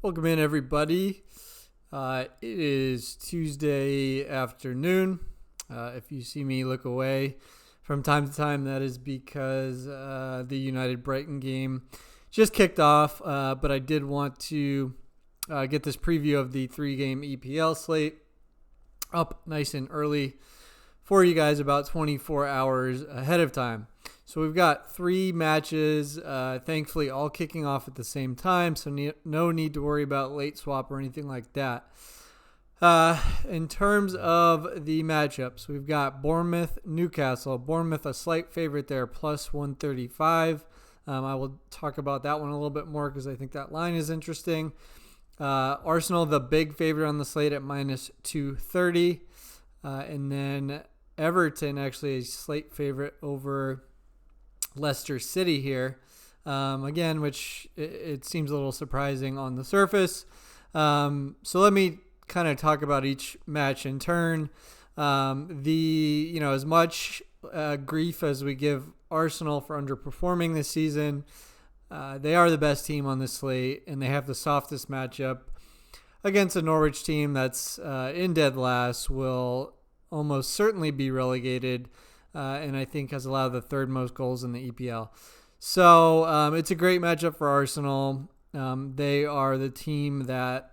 Welcome in, everybody. It is Tuesday afternoon. If you see me look away from time to time, that is because the United Brighton game just kicked off. But I did want to get this preview of the 3-game EPL slate up nice and early for you guys, about 24 hours ahead of time. So we've got 3 matches, thankfully all kicking off at the same time, so no need to worry about late swap or anything like that. In terms of the matchups, we've got Bournemouth, Newcastle. Bournemouth a slight favorite there, plus 135. I will talk about that one a little bit more because I think that line is interesting. Arsenal, the big favorite on the slate at minus 230. And then Everton, actually a slight favorite over Leicester City here, again, which it seems a little surprising on the surface. So let me kind of talk about each match in turn. As much grief as we give Arsenal for underperforming this season, they are the best team on this slate, and they have the softest matchup against a Norwich team that's in dead last, will almost certainly be relegated, and I think has allowed the third most goals in the EPL. So it's a great matchup for Arsenal. They are the team that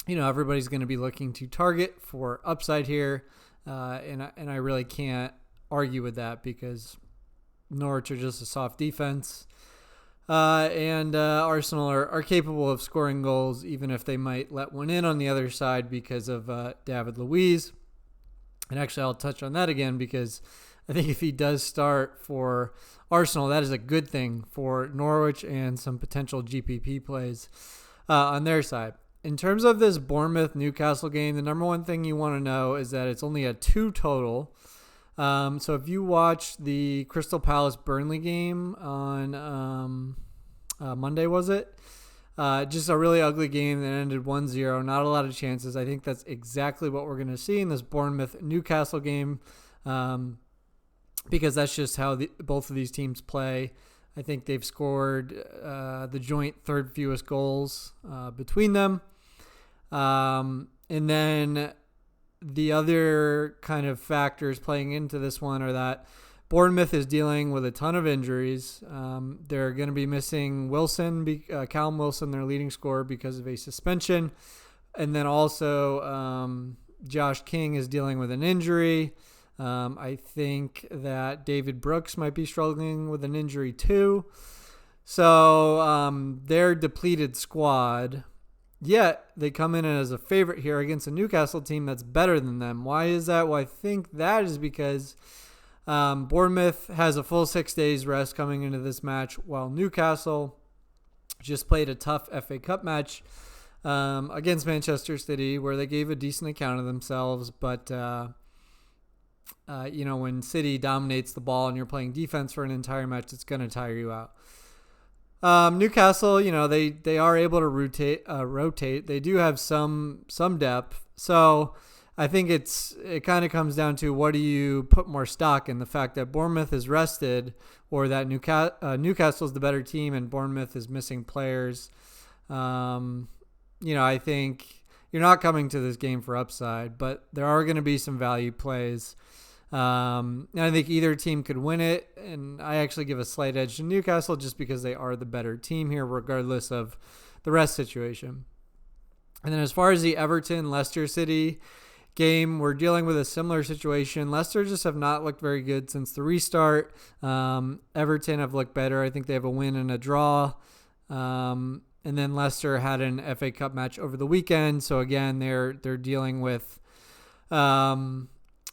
everybody's going to be looking to target for upside here, and I really can't argue with that because Norwich are just a soft defense, and Arsenal are capable of scoring goals even if they might let one in on the other side because of David Luiz. And actually, I'll touch on that again because I think if he does start for Arsenal, that is a good thing for Norwich and some potential GPP plays on their side. In terms of this Bournemouth-Newcastle game, the number one thing you want to know is that it's only a 2 total. So if you watch the Crystal Palace-Burnley game on Monday, was it? Just a really ugly game that ended 1-0. Not a lot of chances. I think that's exactly what we're going to see in this Bournemouth-Newcastle game because that's just how both of these teams play. I think they've scored the joint third fewest goals between them. And then the other kind of factors playing into this one are that Bournemouth is dealing with a ton of injuries. They're going to be missing Callum Wilson, their leading scorer, because of a suspension. And then also Josh King is dealing with an injury. I think that David Brooks might be struggling with an injury too. So their depleted squad, yet they come in as a favorite here against a Newcastle team that's better than them. Why is that? Well, I think that is because Bournemouth has a full 6 days rest coming into this match, while Newcastle just played a tough FA Cup match against Manchester City where they gave a decent account of themselves. But, when City dominates the ball and you're playing defense for an entire match, it's going to tire you out. Newcastle, they are able to rotate. They do have some depth. So I think it kind of comes down to what do you put more stock in, the fact that Bournemouth is rested or that Newcastle is the better team and Bournemouth is missing players. I think you're not coming to this game for upside, but there are going to be some value plays. And I think either team could win it, and I actually give a slight edge to Newcastle just because they are the better team here regardless of the rest situation. And then as far as the Everton-Leicester City game, we're dealing with a similar situation. Leicester just have not looked very good since the restart. Everton have looked better. I think they have a win and a draw. And then Leicester had an FA Cup match over the weekend. So again, they're dealing with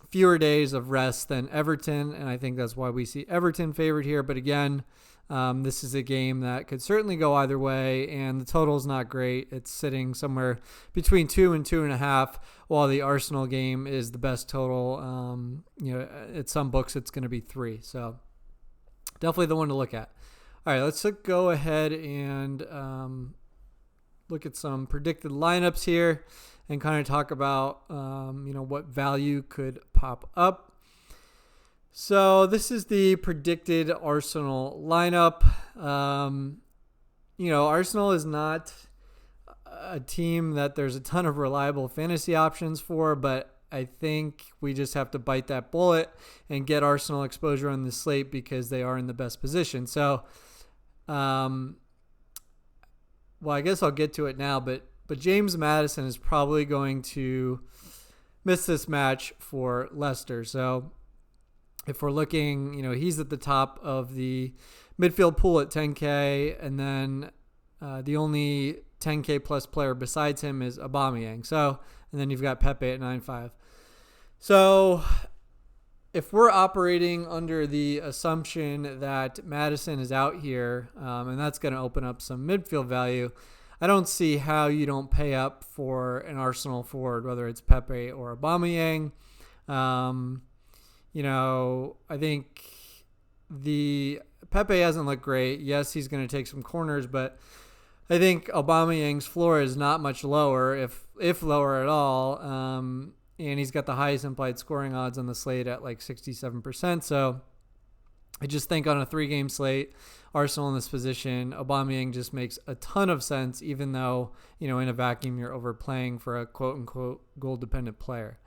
fewer days of rest than Everton, and I think that's why we see Everton favored here. But again, this is a game that could certainly go either way, and the total is not great. It's sitting somewhere between 2 and 2.5, while the Arsenal game is the best total. At some books it's going to be 3, so definitely the one to look at. All right, let's go ahead and look at some predicted lineups here and kind of talk about what value could pop up. So this is the predicted Arsenal lineup. Arsenal is not a team that there's a ton of reliable fantasy options for, but I think we just have to bite that bullet and get Arsenal exposure on the slate because they are in the best position. So, well, I guess I'll get to it now, but James Maddison is probably going to miss this match for Leicester. So if we're looking, he's at the top of the midfield pool at 10K, and then the only 10K plus player besides him is Aubameyang. So, and then you've got Pepe at 9.5. So if we're operating under the assumption that Maddison is out here, and that's going to open up some midfield value, I don't see how you don't pay up for an Arsenal forward, whether it's Pepe or Aubameyang. I think the Pepe hasn't looked great. Yes, he's going to take some corners, but I think Aubameyang's floor is not much lower, if lower at all. And he's got the highest implied scoring odds on the slate at like 67%. So I just think on a 3-game slate, Arsenal in this position, Aubameyang just makes a ton of sense, even though, in a vacuum you're overplaying for a quote-unquote goal-dependent player.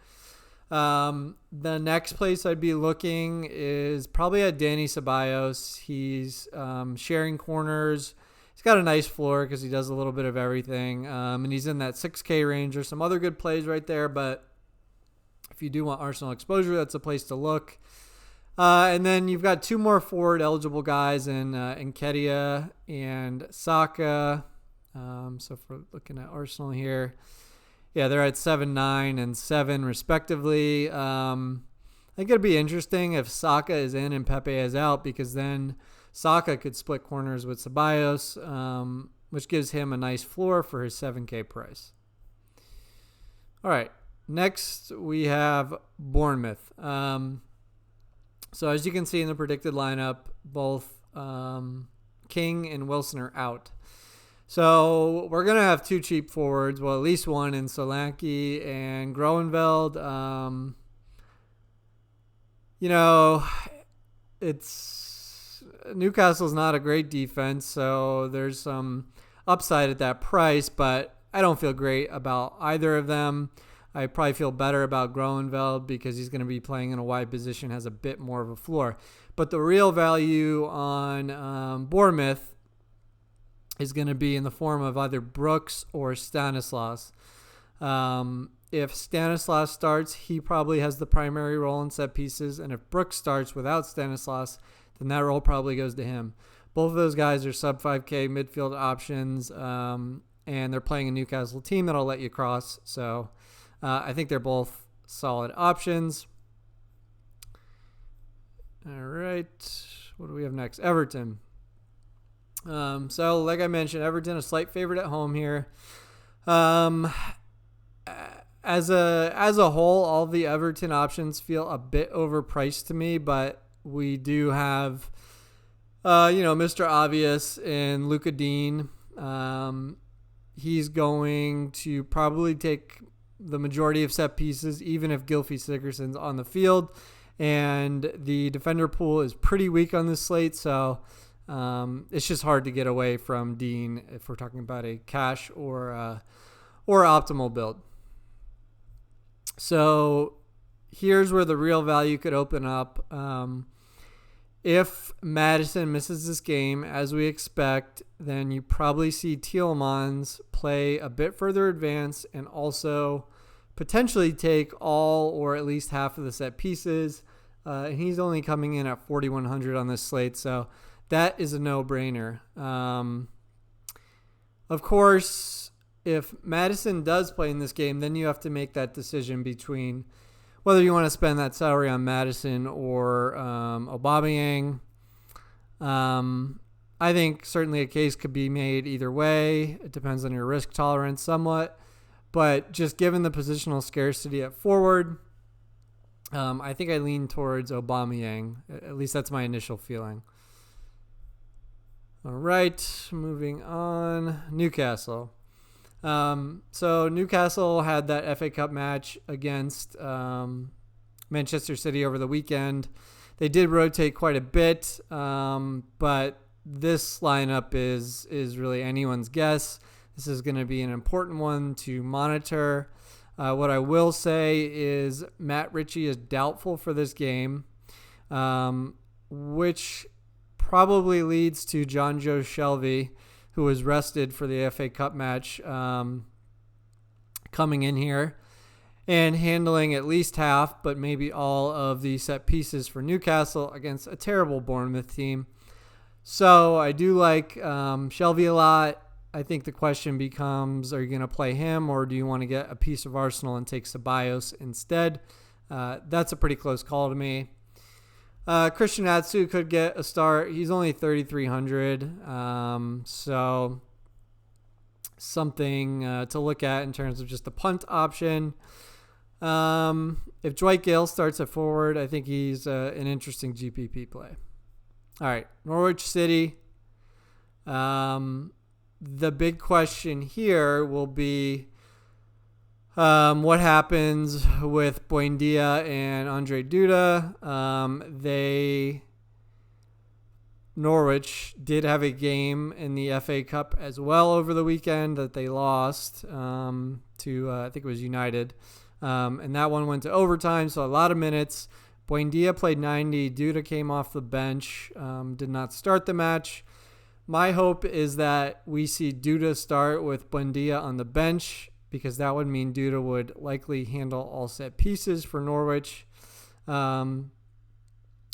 The next place I'd be looking is probably at Danny Ceballos. He's sharing corners. He's got a nice floor because he does a little bit of everything, and he's in that 6K range. There's some other good plays right there, but if you do want Arsenal exposure, that's a place to look. And then you've got 2 more forward eligible guys in Nketiah and Saka. So if we're looking at Arsenal here, yeah, they're at 7, 9, and 7 respectively. I think it'd be interesting if Saka is in and Pepe is out, because then Saka could split corners with Ceballos, which gives him a nice floor for his 7K price. All right, next we have Bournemouth. So as you can see in the predicted lineup, both King and Wilson are out. So we're going to have 2 cheap forwards, well, at least one in Solanke and Groenveld. Newcastle's not a great defense, so there's some upside at that price, but I don't feel great about either of them. I probably feel better about Groenveld because he's going to be playing in a wide position, has a bit more of a floor. But the real value on Bournemouth is going to be in the form of either Brooks or Stanislas. If Stanislas starts, he probably has the primary role in set pieces. And if Brooks starts without Stanislas, then that role probably goes to him. Both of those guys are sub 5K midfield options, and they're playing a Newcastle team that'll let you cross. So I think they're both solid options. All right. What do we have next? Everton. So like I mentioned, Everton a slight favorite at home here. As a whole, all the Everton options feel a bit overpriced to me, but we do have, Mr. Obvious in Luka Dean. He's going to probably take the majority of set pieces, even if Gylfi Sigurdsson's on the field. And the defender pool is pretty weak on this slate, so it's just hard to get away from Dean if we're talking about a cash or optimal build. So here's where the real value could open up. If Maddison misses this game, as we expect, then you probably see Tielemans play a bit further advanced and also potentially take all or at least half of the set pieces. And he's only coming in at 4,100 on this slate, so that is a no-brainer. Of course, if Maddison does play in this game, then you have to make that decision between whether you want to spend that salary on Maddison or Aubameyang. I think certainly a case could be made either way. It depends on your risk tolerance somewhat. But just given the positional scarcity at forward, I think I lean towards Aubameyang. At least that's my initial feeling. All right, moving on. Newcastle. So Newcastle had that FA Cup match against Manchester City over the weekend. They did rotate quite a bit, but this lineup is really anyone's guess. This is going to be an important one to monitor. What I will say is Matt Ritchie is doubtful for this game, which probably leads to John Joe Shelby, who was rested for the FA Cup match, coming in here and handling at least half, but maybe all of the set pieces for Newcastle against a terrible Bournemouth team. So I do like Shelby a lot. I think the question becomes, are you going to play him, or do you want to get a piece of Arsenal and take Ceballos instead? That's a pretty close call to me. Christian Atsu could get a start. He's only 3,300. So something to look at in terms of just the punt option. If Dwight Gale starts at forward, I think he's an interesting GPP play. All right, Norwich City. The big question here will be what happens with Buendia and Andre Duda. Norwich did have a game in the FA Cup as well over the weekend that they lost to, I think it was United. And that one went to overtime, so a lot of minutes. Buendia played 90. Duda came off the bench, did not start the match. My hope is that we see Duda start with Buendia on the bench, because that would mean Duda would likely handle all set pieces for Norwich. And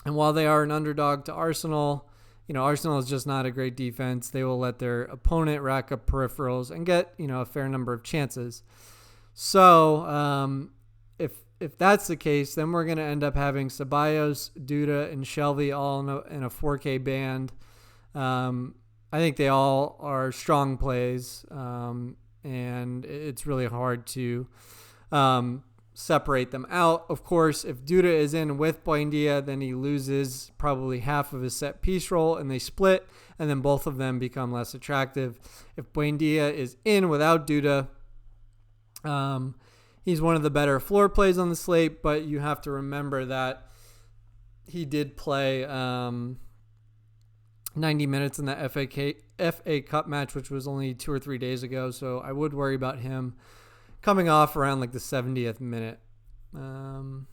while they are an underdog to Arsenal, Arsenal is just not a great defense. They will let their opponent rack up peripherals and get, a fair number of chances. So if that's the case, then we're going to end up having Ceballos, Duda, and Shelby all in a 4K band. I think they all are strong plays, and it's really hard to separate them out. Of course, if Duda is in with Buendia, then he loses probably half of his set piece role, and they split, and then both of them become less attractive. If Buendia is in without Duda, he's one of the better floor plays on the slate, but you have to remember that he did play 90 minutes in that FA Cup match, which was only 2 or 3 days ago. So I would worry about him coming off around like the 70th minute. And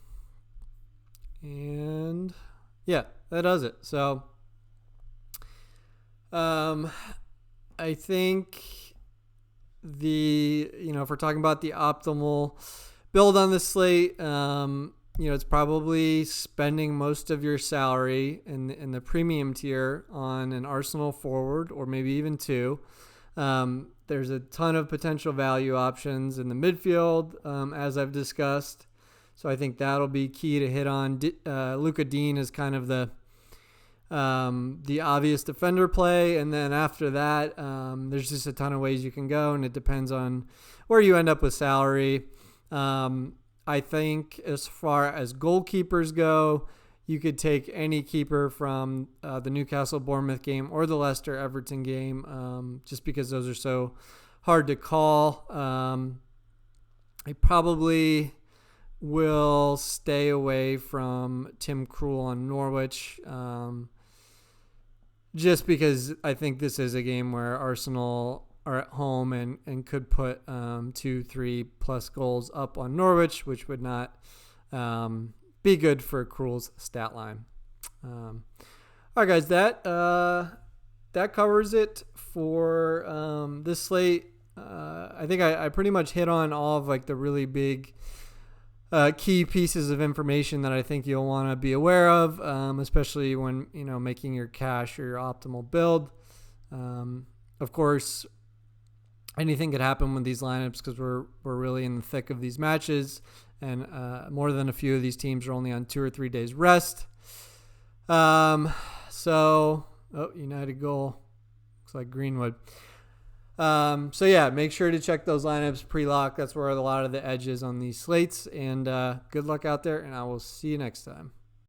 yeah, that does it. So I think if we're talking about the optimal build on the slate, it's probably spending most of your salary in the premium tier on an Arsenal forward, or maybe even two. There's a ton of potential value options in the midfield, as I've discussed. So I think that'll be key to hit on. Luka Dean is kind of the obvious defender play. And then after that, there's just a ton of ways you can go, and it depends on where you end up with salary. I think as far as goalkeepers go, you could take any keeper from the Newcastle-Bournemouth game or the Leicester-Everton game, just because those are so hard to call. I probably will stay away from Tim Krul on Norwich, just because I think this is a game where Arsenal are at home and could put 2-3 plus goals up on Norwich, which would not be good for Krul's stat line. All right, guys, that covers it for this slate. I think I pretty much hit on all of like the really big key pieces of information that I think you'll want to be aware of, especially when making your cash or your optimal build. Of course, anything could happen with these lineups because we're really in the thick of these matches, and more than a few of these teams are only on 2 or 3 days rest. United goal. Looks like Greenwood. So yeah, make sure to check those lineups pre-lock. That's where a lot of the edge is on these slates. And good luck out there, and I will see you next time.